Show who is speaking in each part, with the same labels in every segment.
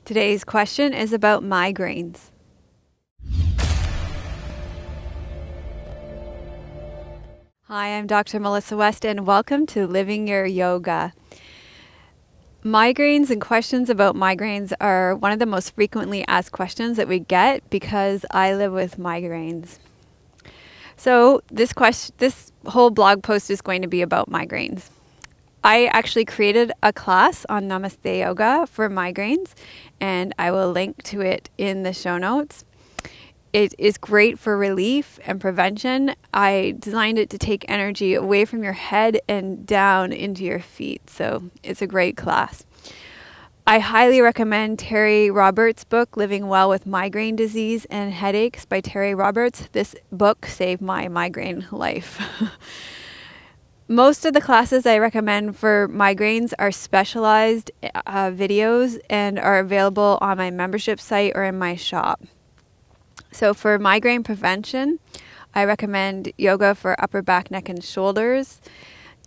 Speaker 1: Today's question is about migraines. Hi, I'm Dr. Melissa West and welcome to Living Your Yoga. Migraines and questions about migraines are one of the most frequently asked questions that we get because I live with migraines. So this whole blog post is going to be about migraines. I actually created a class on Namaste Yoga for migraines, and I will link to it in the show notes. It is great for relief and prevention. I designed it to take energy away from your head and down into your feet, so it's a great class. I highly recommend Teri Roberts' book, Living Well with Migraine Disease and Headaches by Teri Roberts. This book saved my migraine life. Most of the classes I recommend for migraines are specialized videos and are available on my membership site or in my shop. So for migraine prevention, I recommend yoga for upper back, neck, and shoulders,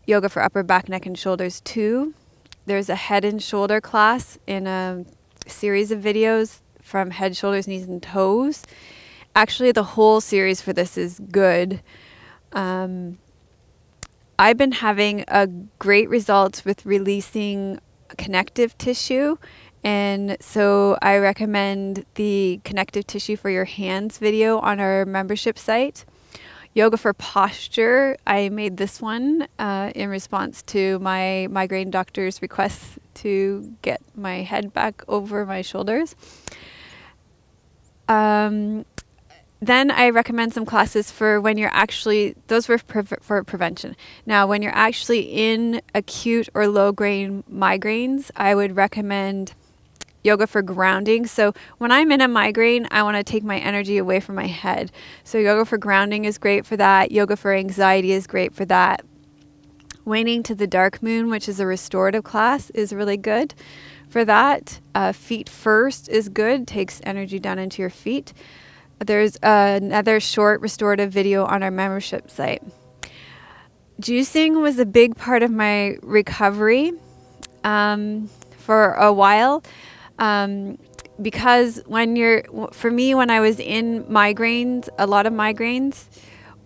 Speaker 1: yoga for upper back, neck, and shoulders 2. There's a head and shoulder class in a series of videos from head, shoulders, knees, and toes. Actually, the whole series for this is good. I've been having a great results with releasing connective tissue, and so I recommend the connective tissue for your hands video on our membership site. Yoga for posture, I made this one in response to my migraine doctor's request to get my head back over my shoulders. Then I recommend some classes for when you're actually, those were for prevention. Now, when you're actually in acute or low-grade migraines, I would recommend yoga for grounding. So when I'm in a migraine, I want to take my energy away from my head. So yoga for grounding is great for that. Yoga for anxiety is great for that. Waning to the Dark Moon, which is a restorative class, is really good for that. Feet first is good, takes energy down into your feet. There's another short restorative video on our membership site. Juicing was a big part of my recovery for a while because for me, when I was in migraines, a lot of migraines,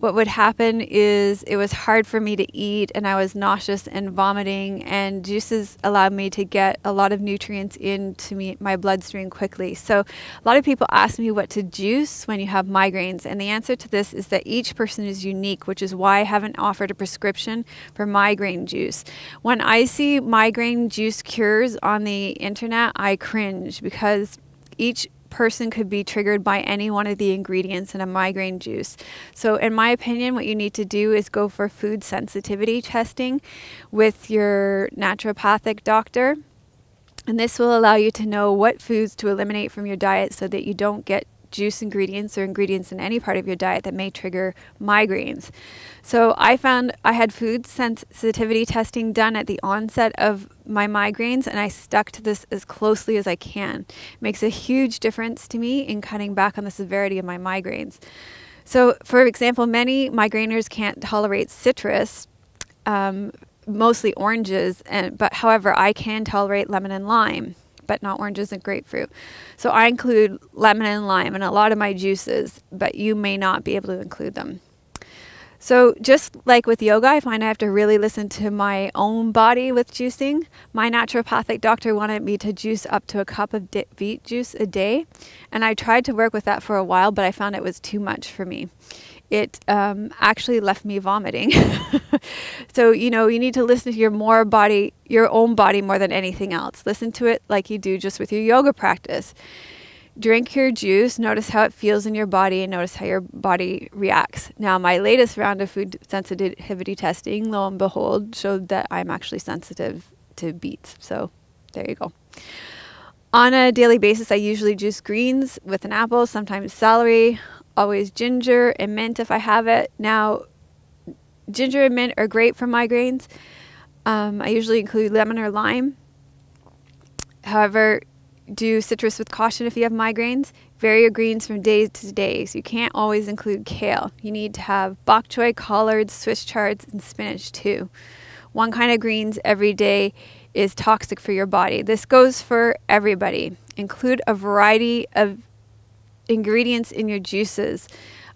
Speaker 1: what would happen is it was hard for me to eat and I was nauseous and vomiting, and juices allowed me to get a lot of nutrients into my bloodstream quickly. So a lot of people ask me what to juice when you have migraines, and the answer to this is that each person is unique, which is why I haven't offered a prescription for migraine juice. When I see migraine juice cures on the internet, I cringe because each person could be triggered by any one of the ingredients in a migraine juice. So in my opinion, what you need to do is go for food sensitivity testing with your naturopathic doctor. And this will allow you to know what foods to eliminate from your diet so that you don't get juice ingredients or ingredients in any part of your diet that may trigger migraines. So I found I had food sensitivity testing done at the onset of my migraines, and I stuck to this as closely as I can. It makes a huge difference to me in cutting back on the severity of my migraines. So for example, many migraineurs can't tolerate citrus, mostly oranges, but however, I can tolerate lemon and lime, but not oranges and grapefruit. So I include lemon and lime in a lot of my juices, but you may not be able to include them. So just like with yoga, I find I have to really listen to my own body with juicing. My naturopathic doctor wanted me to juice up to a cup of beet juice a day, and I tried to work with that for a while, but I found it was too much for me. It actually left me vomiting. So, you need to listen to your own body more than anything else. Listen to it like you do just with your yoga practice. Drink your juice, notice how it feels in your body, and notice how your body reacts. Now, my latest round of food sensitivity testing, lo and behold, showed that I'm actually sensitive to beets. So there you go. On a daily basis, I usually juice greens with an apple, sometimes celery, always ginger and mint if I have it. Now, ginger and mint are great for migraines. I usually include lemon or lime. However, do citrus with caution if you have migraines. Vary your greens from day to day. So you can't always include kale. You need to have bok choy, collards, Swiss chards, and spinach too. One kind of greens every day is toxic for your body. This goes for everybody. Include a variety of ingredients in your juices.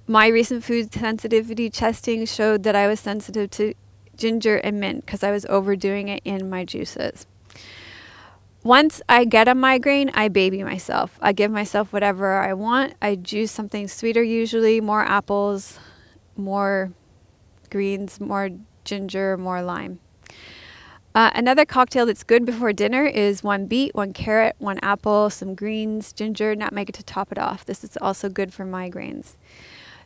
Speaker 1: My recent food sensitivity testing showed that I was sensitive to ginger and mint because I was overdoing it in my juices. Once I get a migraine, I baby myself. I give myself whatever I want. I juice something sweeter usually, more apples, more greens, more ginger, more lime. Another cocktail that's good before dinner is 1 beet, 1 carrot, 1 apple, some greens, ginger, nutmeg to top it off. This is also good for migraines.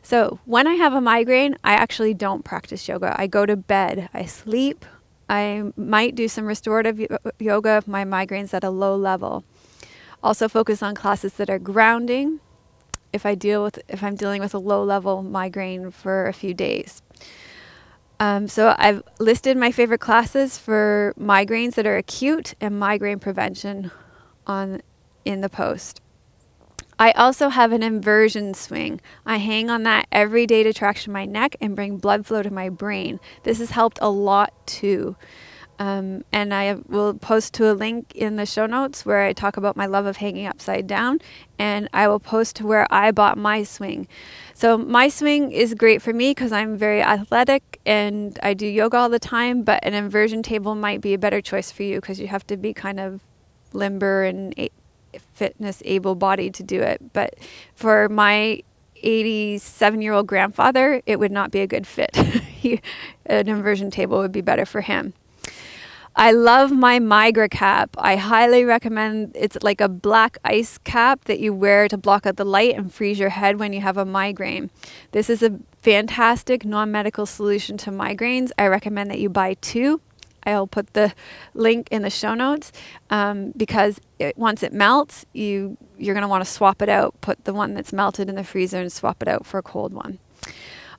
Speaker 1: So when I have a migraine, I actually don't practice yoga. I go to bed, I sleep. I might do some restorative yoga if my migraine's at a low level. Also focus on classes that are grounding if I'm dealing with a low level migraine for a few days. So I've listed my favorite classes for migraines that are acute and migraine prevention in the post. I also have an inversion swing. I hang on that every day to traction my neck and bring blood flow to my brain. This has helped a lot too. And I will post to a link in the show notes where I talk about my love of hanging upside down, and I will post to where I bought my swing. So my swing is great for me because I'm very athletic and I do yoga all the time, but an inversion table might be a better choice for you because you have to be kind of limber and fitness able-bodied to do it. But for my 87-year-old grandfather, it would not be a good fit. An inversion table would be better for him. I love my Migra cap. I highly recommend. It's like a black ice cap that you wear to block out the light and freeze your head when you have a migraine. This is a fantastic non-medical solution to migraines. I recommend that you buy 2. I'll put the link in the show notes because once it melts, you're going to want to swap it out. Put the one that's melted in the freezer and swap it out for a cold one.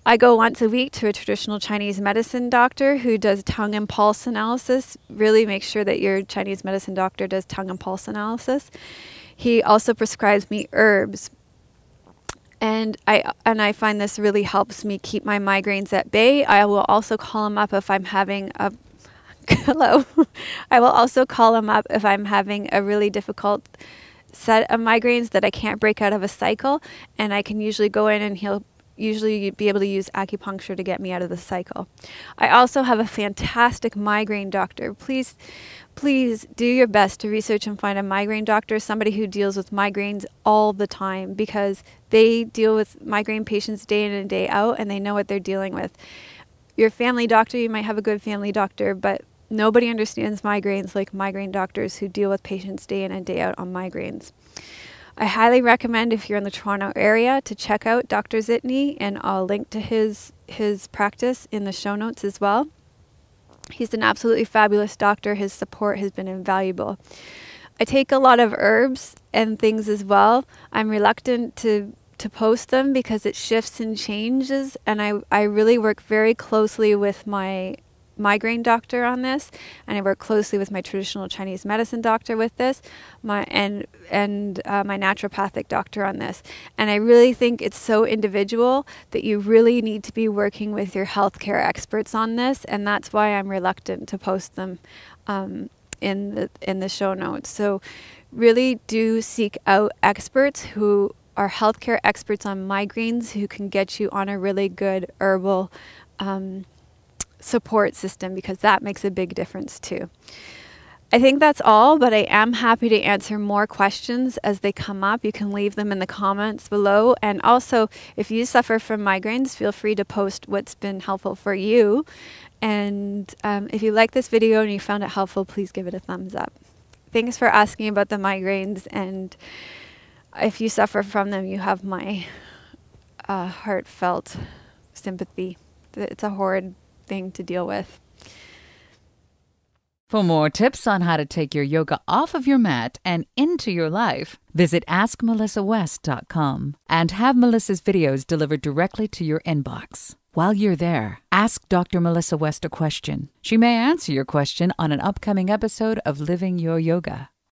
Speaker 1: I go once a week to a traditional Chinese medicine doctor who does tongue and pulse analysis. Really make sure that your Chinese medicine doctor does tongue and pulse analysis. He also prescribes me herbs. And I find this really helps me keep my migraines at bay. I will also call him up if I'm having a hello. I will also call him up if I'm having a really difficult set of migraines that I can't break out of a cycle, and I can usually go in and he'll usually be able to use acupuncture to get me out of the cycle. I also have a fantastic migraine doctor. Please do your best to research and find a migraine doctor, somebody who deals with migraines all the time, because they deal with migraine patients day in and day out and they know what they're dealing with. Your family doctor, you might have a good family doctor, but nobody understands migraines like migraine doctors who deal with patients day in and day out on migraines. I highly recommend, if you're in the Toronto area, to check out Dr. Zitney, and I'll link to his practice in the show notes as well. He's an absolutely fabulous doctor. His support has been invaluable. I take a lot of herbs and things as well. I'm reluctant to post them because it shifts and changes, and I really work very closely with my migraine doctor on this, and I work closely with my traditional Chinese medicine doctor with this, my naturopathic doctor on this. And I really think it's so individual that you really need to be working with your healthcare experts on this, and that's why I'm reluctant to post them in the show notes. So really do seek out experts who are healthcare experts on migraines who can get you on a really good herbal support system, because that makes a big difference too. I think that's all, but I am happy to answer more questions as they come up. You can leave them in the comments below. And also, if you suffer from migraines, feel free to post what's been helpful for you. And if you like this video and you found it helpful, please give it a thumbs up. Thanks for asking about the migraines, and if you suffer from them, you have my heartfelt sympathy. It's a horrid thing to deal with.
Speaker 2: For more tips on how to take your yoga off of your mat and into your life, visit AskMelissaWest.com and have Melissa's videos delivered directly to your inbox. While you're there, ask Dr. Melissa West a question. She may answer your question on an upcoming episode of Living Your Yoga.